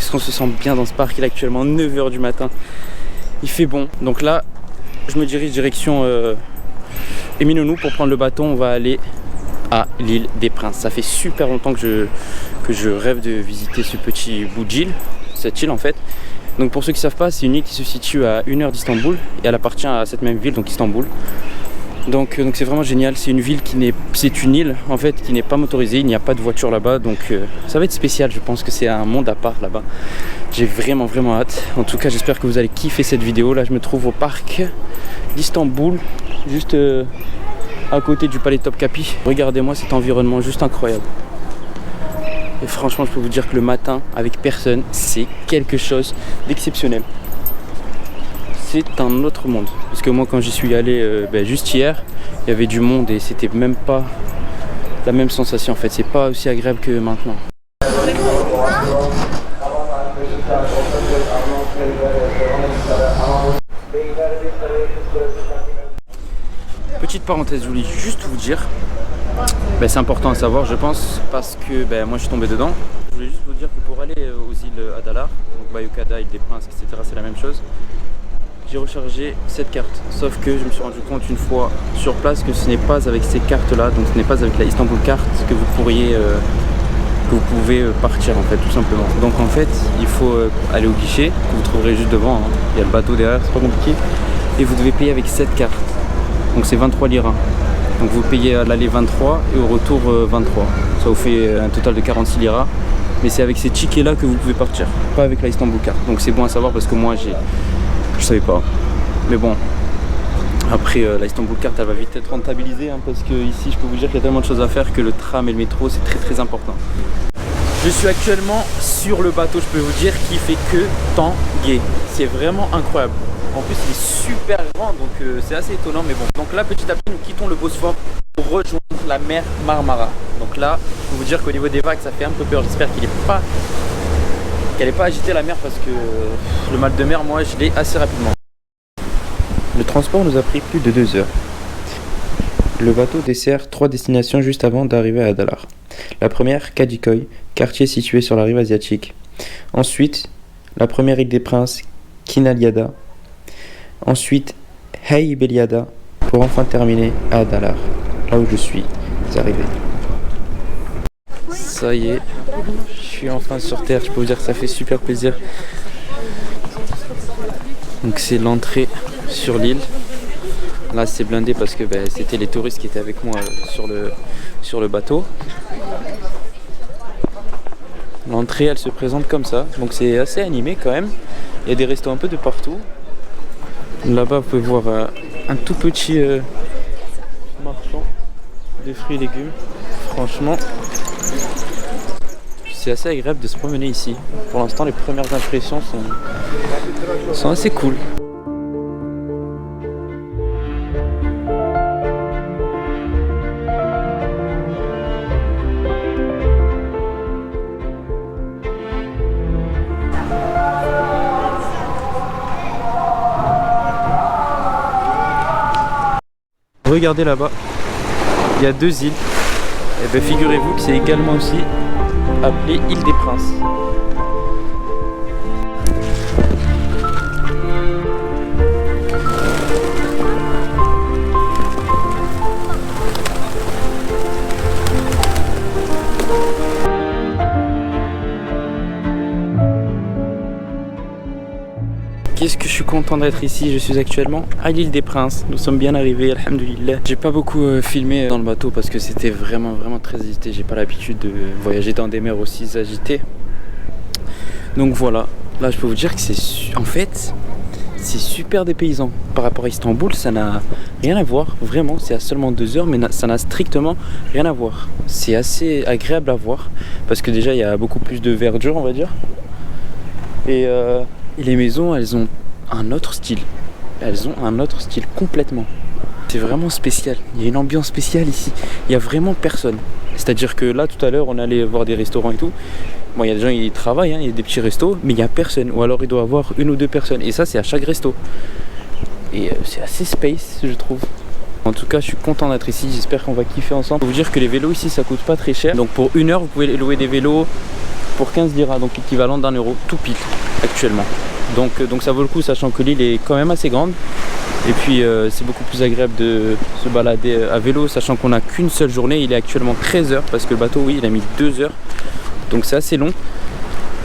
parce qu'on se sent bien dans ce parc. Il est actuellement 9 h du matin. Il fait bon. Donc là, je me dirige direction Émile-Nounou pour prendre le bateau. On va aller à l'île des Princes. Ça fait super longtemps que je rêve de visiter ce petit bout d'île, cette île en fait. Donc pour ceux qui ne savent pas, c'est une île qui se situe à 1 heure d'Istanbul et elle appartient à cette même ville, donc Istanbul. Donc c'est vraiment génial. C'est une ville c'est une île en fait qui n'est pas motorisée, il n'y a pas de voiture là-bas, donc ça va être spécial. Je pense que c'est un monde à part là-bas. J'ai vraiment hâte. En tout cas, j'espère que vous allez kiffer cette vidéo. Là, je me trouve au parc d'Istanbul, juste à côté du palais Topkapi. Regardez-moi cet environnement juste incroyable. Et franchement, je peux vous dire que le matin, avec personne, c'est quelque chose d'exceptionnel. C'est un autre monde. Parce que moi, quand j'y suis allé juste hier, il y avait du monde et c'était même pas la même sensation en fait. C'est pas aussi agréable que maintenant. Petite parenthèse, je voulais juste vous dire, c'est important à savoir je pense, parce que moi je suis tombé dedans. Je voulais juste vous dire que pour aller aux îles Adalar, donc Bayukada, île des Princes, etc., c'est la même chose. J'ai rechargé cette carte, sauf que je me suis rendu compte une fois sur place que ce n'est pas avec ces cartes là, donc ce n'est pas avec la Istanbul carte que vous pouvez partir en fait, tout simplement. Donc en fait il faut aller au guichet, que vous trouverez juste devant, hein. Il y a le bateau derrière, c'est pas compliqué, et vous devez payer avec cette carte, donc c'est 23 liras. Donc vous payez à l'aller 23 et au retour 23, ça vous fait un total de 46 liras. Mais c'est avec ces tickets là que vous pouvez partir, pas avec la Istanbul carte. Donc c'est bon à savoir parce que moi je savais pas. Mais bon, après la Istanbul carte elle va vite être rentabilisée, hein, parce que ici je peux vous dire qu'il y a tellement de choses à faire que le tram et le métro c'est très important. Je suis actuellement sur le bateau, je peux vous dire, qui fait que tanguer. C'est vraiment incroyable. En plus il est super grand, donc c'est assez étonnant, mais bon. Donc là petit à petit nous quittons le Bosphore pour rejoindre la mer Marmara. Donc là je peux vous dire qu'au niveau des vagues ça fait un peu peur. J'espère qu'elle n'ait pas agité la mer, parce que le mal de mer moi je l'ai assez rapidement. Le transport nous a pris plus de 2 heures. Le bateau dessert 3 destinations juste avant d'arriver à Adalar. La première, Kadikoy, quartier situé sur la rive asiatique. Ensuite, la première île des Princes, Kinalyada. Ensuite, Heybeliada, pour enfin terminer à Adalar, là où je suis arrivé. Ça y est, je suis enfin sur terre, je peux vous dire que ça fait super plaisir. Donc c'est l'entrée sur l'île. Là c'est blindé parce que c'était les touristes qui étaient avec moi sur le bateau. L'entrée elle se présente comme ça, donc c'est assez animé quand même. Il y a des restos un peu de partout. Là-bas vous pouvez voir un tout petit marchand de fruits et légumes. Franchement, c'est assez agréable de se promener ici. Pour l'instant les premières impressions sont assez cool. Regardez là-bas, il y a 2 îles. Et figurez-vous que c'est également aussi appelé île des Princes. Qu'est-ce que je suis content d'être ici. Je suis actuellement à l'île des Princes. Nous sommes bien arrivés, alhamdoulilah. J'ai pas beaucoup filmé dans le bateau parce que c'était vraiment très agité. J'ai pas l'habitude de voyager dans des mers aussi agitées. Donc voilà, là je peux vous dire que en fait c'est super dépaysant. Par rapport à Istanbul, ça n'a rien à voir. Vraiment, c'est à seulement 2 heures, mais ça n'a strictement rien à voir. C'est assez agréable à voir parce que déjà il y a beaucoup plus de verdure, on va dire. Et les maisons, elles ont un autre style. Elles ont un autre style complètement. C'est vraiment spécial. Il y a une ambiance spéciale ici. Il n'y a vraiment personne. C'est-à-dire que là, tout à l'heure, on allait voir des restaurants et tout. Bon, il y a des gens qui travaillent, hein, il y a des petits restos, mais il n'y a personne. Ou alors, il doit y avoir 1 ou 2 personnes. Et ça, c'est à chaque resto. Et c'est assez space, je trouve. En tout cas, je suis content d'être ici. J'espère qu'on va kiffer ensemble. Je peux vous dire que les vélos ici, ça coûte pas très cher. Donc, pour 1 heure, vous pouvez louer des vélos pour 15 liras, donc équivalent d'1 euro tout pile actuellement. Donc ça vaut le coup, sachant que l'île est quand même assez grande. Et puis c'est beaucoup plus agréable de se balader à vélo, sachant qu'on n'a qu'une seule journée. Il est actuellement 13 heures parce que le bateau, oui, il a mis 2 heures. Donc c'est assez long.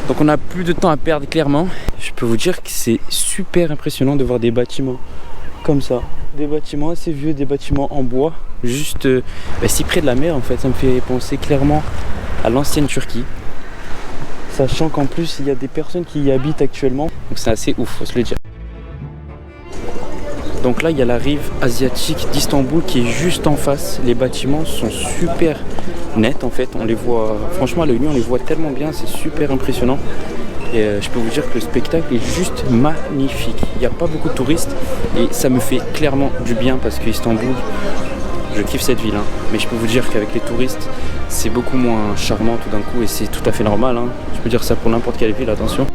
Donc on n'a plus de temps à perdre clairement. Je peux vous dire que c'est super impressionnant de voir des bâtiments comme ça. Des bâtiments assez vieux, des bâtiments en bois. Juste si près de la mer en fait. Ça me fait penser clairement à l'ancienne Turquie. Sachant qu'en plus il y a des personnes qui y habitent actuellement. Donc c'est assez ouf, faut se le dire. Donc là il y a la rive asiatique d'Istanbul qui est juste en face. Les bâtiments sont super nets en fait. On les voit, franchement à l'œil nu on les voit tellement bien, c'est super impressionnant. Et je peux vous dire que le spectacle est juste magnifique. Il n'y a pas beaucoup de touristes et ça me fait clairement du bien parce que Istanbul, je kiffe cette ville. Mais je peux vous dire qu'avec les touristes, c'est beaucoup moins charmant tout d'un coup et c'est tout à fait normal. Je peux dire ça pour n'importe quelle ville, attention.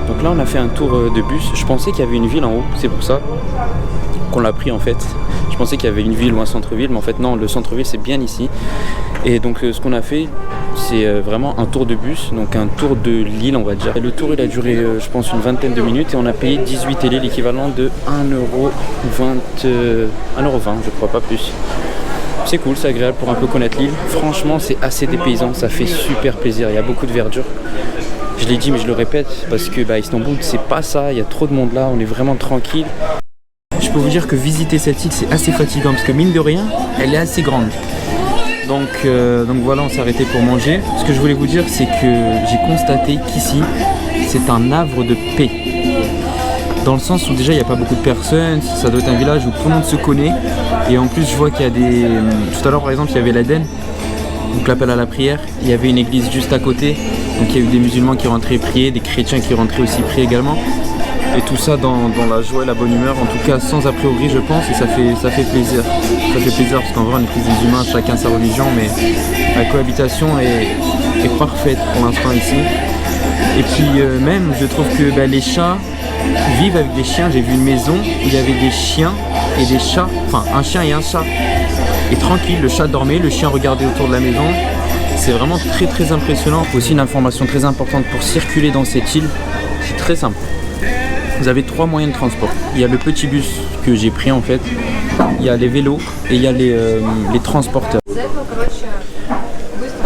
Donc là on a fait un tour de bus. Je pensais qu'il y avait une ville en haut, c'est pour ça qu'on l'a pris en fait. Je pensais qu'il y avait une ville ou un centre-ville, mais en fait non, le centre-ville c'est bien ici. Et donc ce qu'on a fait, c'est vraiment un tour de bus, donc un tour de l'île on va dire. Et le tour il a duré je pense une vingtaine de minutes et on a payé 18 télé, l'équivalent de 1,20€, je crois, pas plus. C'est cool, c'est agréable pour un peu connaître l'île. Franchement c'est assez dépaysant, ça fait super plaisir, il y a beaucoup de verdure. Je l'ai dit mais je le répète parce que Istanbul c'est pas ça, il y a trop de monde là, on est vraiment tranquille. Je peux vous dire que visiter cette île c'est assez fatigant parce que mine de rien, elle est assez grande. Donc voilà, on s'est arrêté pour manger. Ce que je voulais vous dire c'est que j'ai constaté qu'ici c'est un havre de paix. Dans le sens où déjà il n'y a pas beaucoup de personnes, ça doit être un village où tout le monde se connaît. Et en plus je vois qu'il y a des... Tout à l'heure par exemple il y avait l'Aden, donc l'appel à la prière. Il y avait une église juste à côté. Donc il y a eu des musulmans qui rentraient prier, des chrétiens qui rentraient aussi prier également. Et tout ça dans la joie et la bonne humeur, en tout cas sans a priori je pense, et ça fait plaisir. Ça fait plaisir parce qu'en vrai on est tous des humains, chacun sa religion, mais la cohabitation est parfaite pour l'instant ici. Et puis même je trouve que les chats vivent avec des chiens. J'ai vu une maison où il y avait des chiens et des chats, enfin un chien et un chat. Et tranquille, le chat dormait, le chien regardait autour de la maison. C'est vraiment très très impressionnant. Aussi une information très importante pour circuler dans cette île, c'est très simple. Vous avez 3 moyens de transport. Il y a le petit bus que j'ai pris en fait, il y a les vélos et il y a les transporteurs.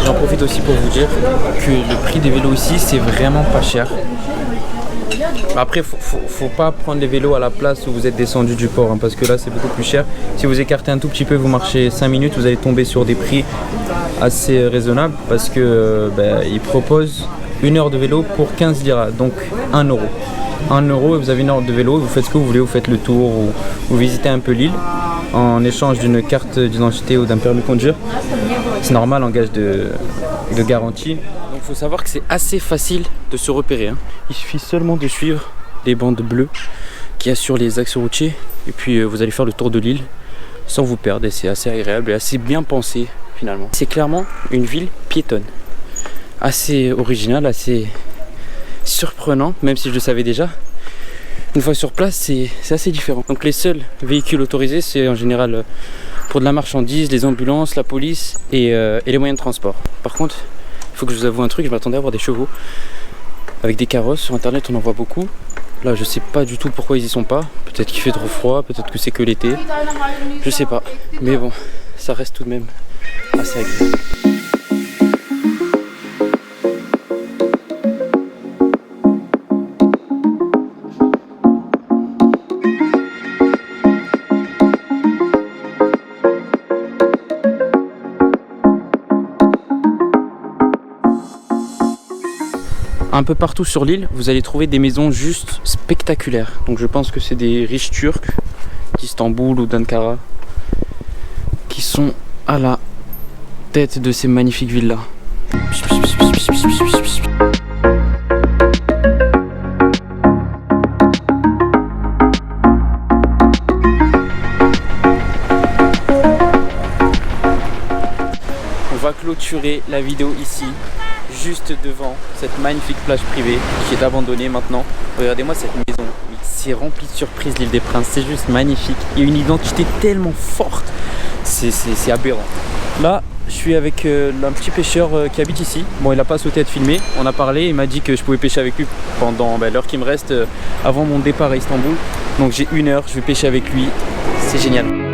J'en profite aussi pour vous dire que le prix des vélos ici c'est vraiment pas cher. Après faut pas prendre les vélos à la place où vous êtes descendu du port parce que là c'est beaucoup plus cher. Si vous écartez un tout petit peu, vous marchez 5 minutes, vous allez tomber sur des prix assez raisonnables parce que ils proposent 1 heure de vélo pour 15 liras, donc 1 euro. 1 euro et vous avez 1 heure de vélo, vous faites ce que vous voulez, vous faites le tour ou vous visitez un peu l'île en échange d'une carte d'identité ou d'un permis de conduire. C'est normal en gage de garantie. Donc il faut savoir que c'est assez facile de se repérer. Il suffit seulement de suivre les bandes bleues qu'il y a sur les axes routiers et puis vous allez faire le tour de l'île sans vous perdre et c'est assez agréable et assez bien pensé finalement. C'est clairement une ville piétonne, assez originale, assez surprenant, même si je le savais déjà. Une fois sur place c'est assez différent. Donc les seuls véhicules autorisés c'est en général pour de la marchandise, les ambulances, la police et les moyens de transport. Par contre il faut que je vous avoue un truc, je m'attendais à voir des chevaux avec des carrosses. Sur internet on en voit beaucoup. Là je sais pas du tout pourquoi ils y sont pas. Peut-être qu'il fait trop froid, peut-être que c'est que l'été, je sais pas. Mais bon, ça reste tout de même assez agréable. un peu partout sur l'île, vous allez trouver des maisons juste spectaculaires. Donc je pense que c'est des riches Turcs d'Istanbul ou d'Ankara qui sont à la tête de ces magnifiques villas. On va clôturer la vidéo ici, juste devant cette magnifique plage privée qui est abandonnée maintenant. Regardez-moi cette maison, c'est rempli de surprises l'île des Princes, c'est juste magnifique. Il y a une identité tellement forte, c'est aberrant. Là, je suis avec un petit pêcheur qui habite ici. Bon, il n'a pas sauté à être filmé, on a parlé, il m'a dit que je pouvais pêcher avec lui pendant l'heure qui me reste avant mon départ à Istanbul. Donc j'ai 1 heure, je vais pêcher avec lui, c'est génial.